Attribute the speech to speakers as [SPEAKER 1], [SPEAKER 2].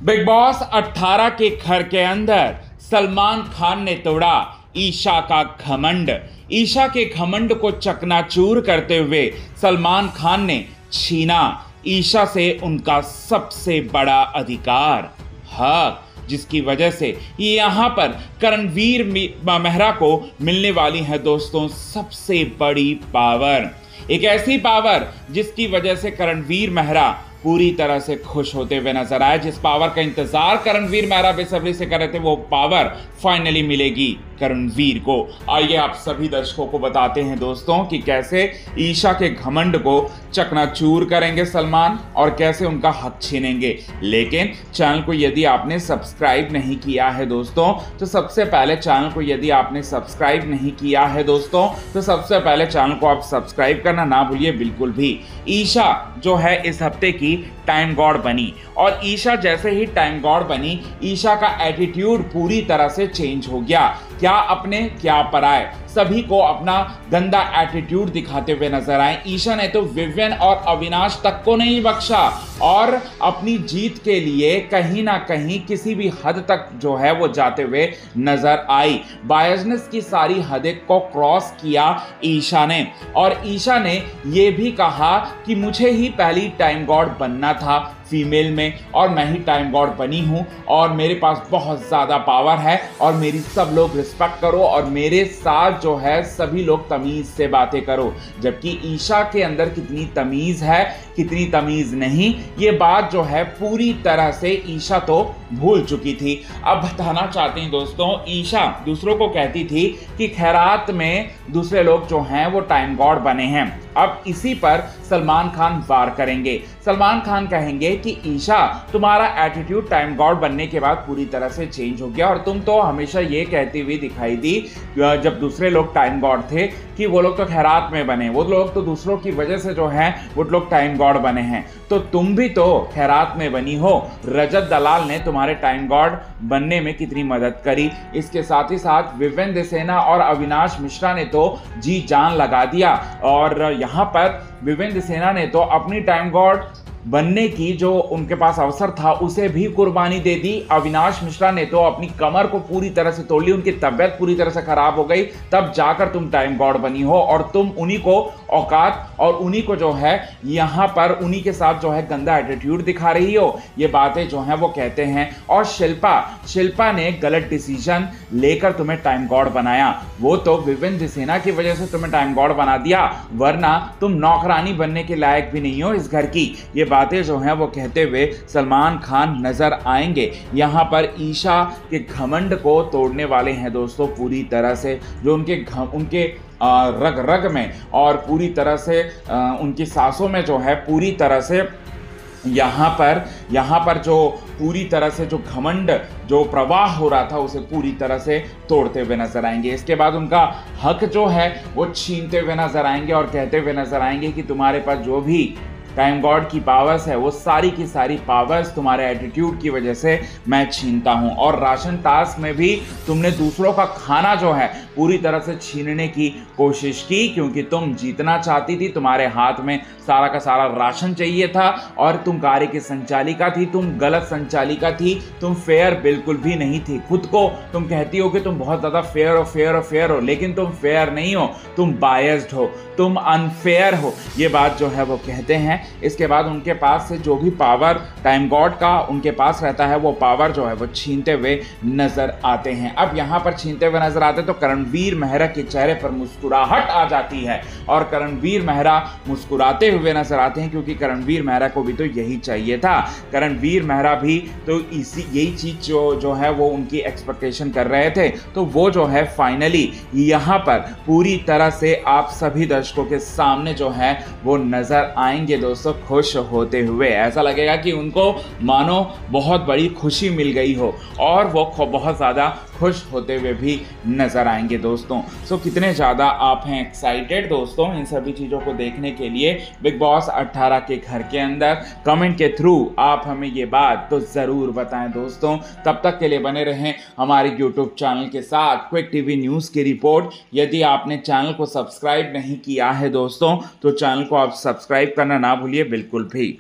[SPEAKER 1] Big boss 18 के घर के अंदर सलमान खान ने तोड़ा ईशा का घमंड। ईशा के घमंड को चकनाचूर करते हुए सलमान खान ने छीना ईशा से उनका सबसे बड़ा अधिकार, हक, जिसकी वजह से यहां पर करणवीर मेहरा को मिलने वाली है दोस्तों सबसे बड़ी पावर। एक ऐसी पावर जिसकी वजह से करणवीर मेहरा पूरी तरह से खुश होते हुए नजर आए। जिस पावर का इंतजार करणवीर मेहरा बेसब्री से कर रहे थे, वो पावर फाइनली मिलेगी करणवीर को। आइए आप सभी दर्शकों को बताते हैं दोस्तों कि कैसे ईशा के घमंड को चकनाचूर करेंगे सलमान और कैसे उनका हक छीनेंगे। लेकिन चैनल को यदि आपने सब्सक्राइब नहीं किया है दोस्तों, तो सबसे पहले चैनल को यदि आपने सब्सक्राइब नहीं किया है दोस्तों, तो सबसे पहले चैनल को आप सब्सक्राइब करना ना भूलिए बिल्कुल भी। ईशा जो है इस हफ्ते की टाइम गॉड बनी और ईशा जैसे ही टाइम गॉड बनी, ईशा का एटीट्यूड पूरी तरह से चेंज हो गया। क्या अपने क्या पराए, सभी को अपना गंदा एटीट्यूड दिखाते हुए नजर आए। ईशा ने तो विवियन और अविनाश तक को नहीं बख्शा और अपनी जीत के लिए कहीं ना कहीं किसी भी हद तक जो है वो जाते हुए नजर आई। बायसनेस की सारी हदें को क्रॉस किया ईशा ने, और ईशा ने ये भी कहा कि मुझे ही पहली टाइम गॉड बनना था फीमेल में और मैं ही टाइम गॉड बनी हूं और मेरे पास बहुत ज़्यादा पावर है और मेरी सब लोग रिस्पेक्ट करो और मेरे साथ जो है सभी लोग तमीज़ से बातें करो। जबकि ईशा के अंदर कितनी तमीज़ है कितनी तमीज़ नहीं, ये बात जो है पूरी तरह से ईशा तो भूल चुकी थी। अब बताना चाहते हैं दोस्तों, ईशा दूसरों को कहती थी कि खैरात में दूसरे लोग जो हैं वो टाइम गॉड बने हैं। अब इसी पर सलमान खान वार करेंगे। सलमान खान कहेंगे कि ईशा, तुम्हारा एटीट्यूड टाइम गॉड बनने के बाद पूरी तरह से चेंज हो गया और तुम तो हमेशा ये कहती हुई दिखाई दी जब दूसरे लोग टाइम गॉड थे कि वो लोग तो खैरात में बने, वो लोग तो दूसरों की वजह से जो है वो लोग टाइम गॉड बने हैं, तो तुम भी तो खैरात में बनी हो। रजत दलाल ने तुम्हारे टाइम गॉड बनने में कितनी मदद करी। इसके साथ ही साथ विवेन देसेना और अविनाश मिश्रा ने तो जी जान लगा दिया और यहाँ पर विवेन देसेना ने तो अपनी टाइम गॉड बनने की जो उनके पास अवसर था उसे भी कुर्बानी दे दी। अविनाश मिश्रा ने तो अपनी कमर को पूरी तरह से तोड़ ली, उनकी तबीयत पूरी तरह से खराब हो गई, तब जाकर तुम टाइम गॉड बनी हो और तुम उन्हीं को औकात और उन्हीं को जो है यहाँ पर उन्हीं के साथ जो है गंदा एटीट्यूड दिखा रही हो। ये बातें जो हैं वो कहते हैं। और शिल्पा ने गलत डिसीजन लेकर तुम्हें टाइम गॉड बनाया, वो तो विवेन देसेना की वजह से तुम्हें टाइम गॉड बना दिया, वरना तुम नौकरानी बनने के लायक भी नहीं हो इस घर की। ये बातें जो हैं वो कहते हुए सलमान खान नजर आएंगे। यहाँ पर ईशा के घमंड को तोड़ने वाले हैं दोस्तों पूरी तरह से, जो उनके रग रग में और पूरी तरह से उनकी सांसों में जो है पूरी तरह से यहाँ पर जो पूरी तरह से जो घमंड जो प्रवाह हो रहा था उसे पूरी तरह से तोड़ते हुए नजर आएंगे। इसके बाद उनका हक जो है वो छीनते हुए नजर आएंगे और कहते हुए नजर आएंगे कि तुम्हारे पास जो भी टाइम गॉड की पावर्स है वो सारी की सारी पावर्स तुम्हारे एटीट्यूड की वजह से मैं छीनता हूं। और राशन टास्क में भी तुमने दूसरों का खाना जो है पूरी तरह से छीनने की कोशिश की, क्योंकि तुम जीतना चाहती थी, तुम्हारे हाथ में सारा का सारा राशन चाहिए था और तुम कार्य की संचालिका थी, तुम गलत संचालिका थी, तुम फेयर बिल्कुल भी नहीं थी। खुद को तुम कहती हो कि तुम बहुत ज़्यादा फेयर हो, लेकिन तुम फेयर नहीं हो, तुम बायस्ड हो, तुम अनफेयर हो, ये बात जो है वो कहते हैं। इसके बाद उनके पास से जो भी पावर टाइम गॉड का उनके पास रहता है वो पावर जो है वो छीनते हुए नजर आते हैं। अब यहाँ पर छीनते हुए नजर आते तो करणवीर मेहरा के चेहरे पर मुस्कुराहट आ जाती है और करणवीर मेहरा मुस्कुराते हुए नजर आते हैं, क्योंकि करणवीर मेहरा को भी तो यही चाहिए था। करणवीर मेहरा भी तो यही चीज जो है वो उनकी एक्सपेक्टेशन कर रहे थे, तो वो जो है फाइनली यहाँ पर पूरी तरह से आप सभी दर्शकों के सामने जो है वो नजर आएंगे दोस्तों खुश होते हुए। ऐसा लगेगा कि उनको मानो बहुत बड़ी खुशी मिल गई हो और वो बहुत ज़्यादा खुश होते हुए भी नजर आएंगे दोस्तों। सो कितने ज़्यादा आप हैं एक्साइटेड दोस्तों इन सभी चीज़ों को देखने के लिए बिग बॉस 18 के घर के अंदर? कमेंट के थ्रू आप हमें ये बात तो ज़रूर बताएं दोस्तों। तब तक के लिए बने रहें हमारे यूट्यूब चैनल के साथ। क्विक टीवी न्यूज़ की रिपोर्ट। यदि आपने चैनल को सब्सक्राइब नहीं किया है दोस्तों, तो चैनल को आप सब्सक्राइब करना ना भूलिए बिल्कुल भी।